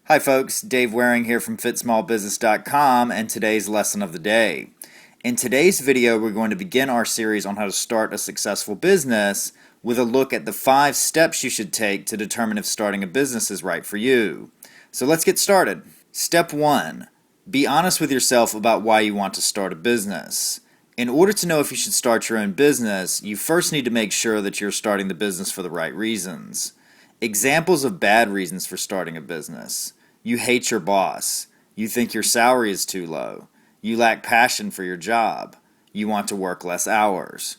Hi folks, Dave Waring here from FitSmallBusiness.com and today's lesson of the day. In today's video, we're going to begin our series on how to start a successful business with a look at the 5 steps you should take to determine if starting a business is right for you. So let's get started. Step 1. Be honest with yourself about why you want to start a business. In order to know if you should start your own business, you first need to make sure that you're starting the business for the right reasons. Examples of bad reasons for starting a business. You hate your boss. You think your salary is too low. You lack passion for your job. You want to work less hours.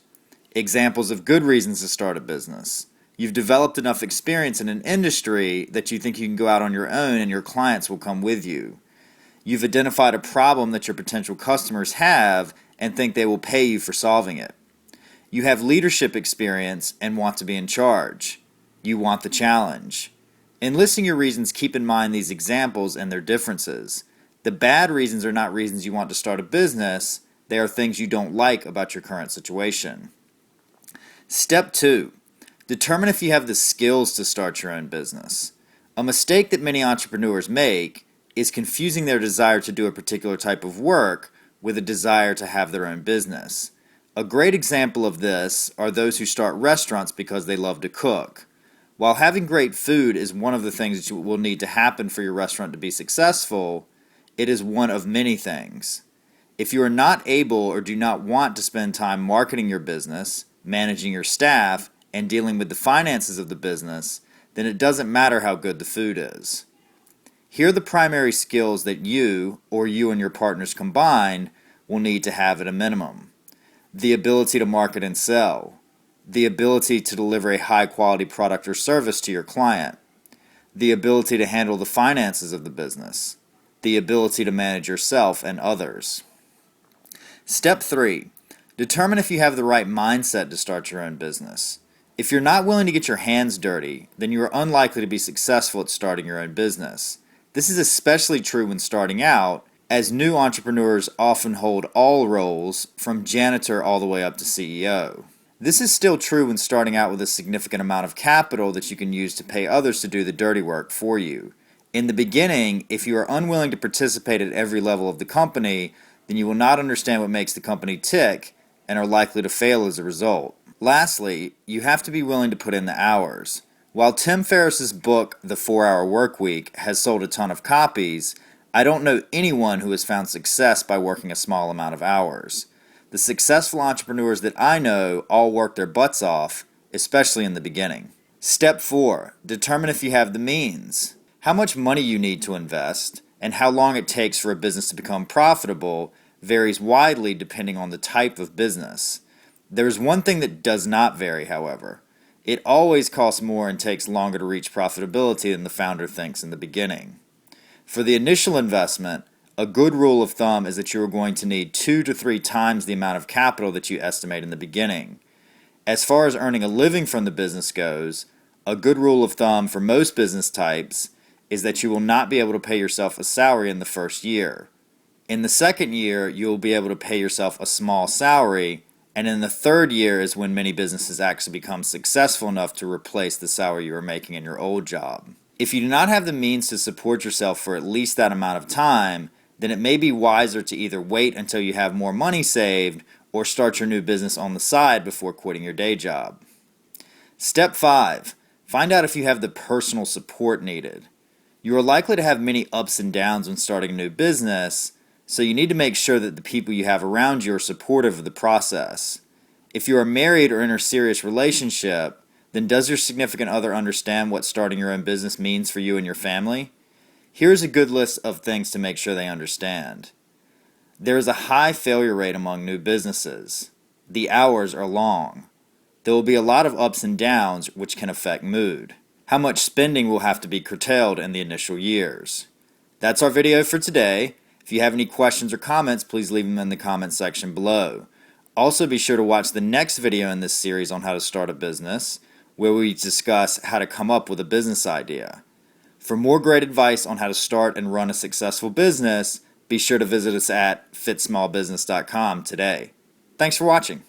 Examples of good reasons to start a business. You've developed enough experience in an industry that you think you can go out on your own and your clients will come with you. You've identified a problem that your potential customers have and think they will pay you for solving it. You have leadership experience and want to be in charge. You want the challenge. In listing your reasons, keep in mind these examples and their differences. The bad reasons are not reasons you want to start a business, they are things you don't like about your current situation. Step 2. Determine if you have the skills to start your own business. A mistake that many entrepreneurs make is confusing their desire to do a particular type of work with a desire to have their own business. A great example of this are those who start restaurants because they love to cook. While having great food is one of the things that will need to happen for your restaurant to be successful, it is one of many things. If you are not able or do not want to spend time marketing your business, managing your staff, and dealing with the finances of the business, then it doesn't matter how good the food is. Here are the primary skills that you, or you and your partners combined, will need to have at a minimum. The ability to market and sell. The ability to deliver a high-quality product or service to your client. The ability to handle the finances of the business. The ability to manage yourself and others. Step 3. Determine if you have the right mindset to start your own business. If you're not willing to get your hands dirty, then you are unlikely to be successful at starting your own business. This is especially true when starting out, as new entrepreneurs often hold all roles, from janitor all the way up to CEO. This is still true when starting out with a significant amount of capital that you can use to pay others to do the dirty work for you. In the beginning, if you are unwilling to participate at every level of the company, then you will not understand what makes the company tick and are likely to fail as a result. Lastly, you have to be willing to put in the hours. While Tim Ferriss's book, The 4-Hour Workweek, has sold a ton of copies, I don't know anyone who has found success by working a small amount of hours. The successful entrepreneurs that I know all work their butts off, especially in the beginning. Step 4. Determine if you have the means. How much money you need to invest and how long it takes for a business to become profitable varies widely depending on the type of business. There is one thing that does not vary, however. It always costs more and takes longer to reach profitability than the founder thinks in the beginning. For the initial investment, a good rule of thumb is that you are going to need 2 to 3 times the amount of capital that you estimate in the beginning. As far as earning a living from the business goes, a good rule of thumb for most business types is that you will not be able to pay yourself a salary in the first year. In the second year, you will be able to pay yourself a small salary, and in the third year is when many businesses actually become successful enough to replace the salary you were making in your old job. If you do not have the means to support yourself for at least that amount of time, then it may be wiser to either wait until you have more money saved or start your new business on the side before quitting your day job. Step 5. Find out if you have the personal support needed. You are likely to have many ups and downs when starting a new business, so you need to make sure that the people you have around you are supportive of the process. If you are married or in a serious relationship, then does your significant other understand what starting your own business means for you and your family? Here's a good list of things to make sure they understand. There is a high failure rate among new businesses. The hours are long. There will be a lot of ups and downs which can affect mood. How much spending will have to be curtailed in the initial years. That's our video for today. If you have any questions or comments, please leave them in the comments section below. Also be sure to watch the next video in this series on how to start a business, where we discuss how to come up with a business idea. For more great advice on how to start and run a successful business, be sure to visit us at FitSmallBusiness.com today. Thanks for watching.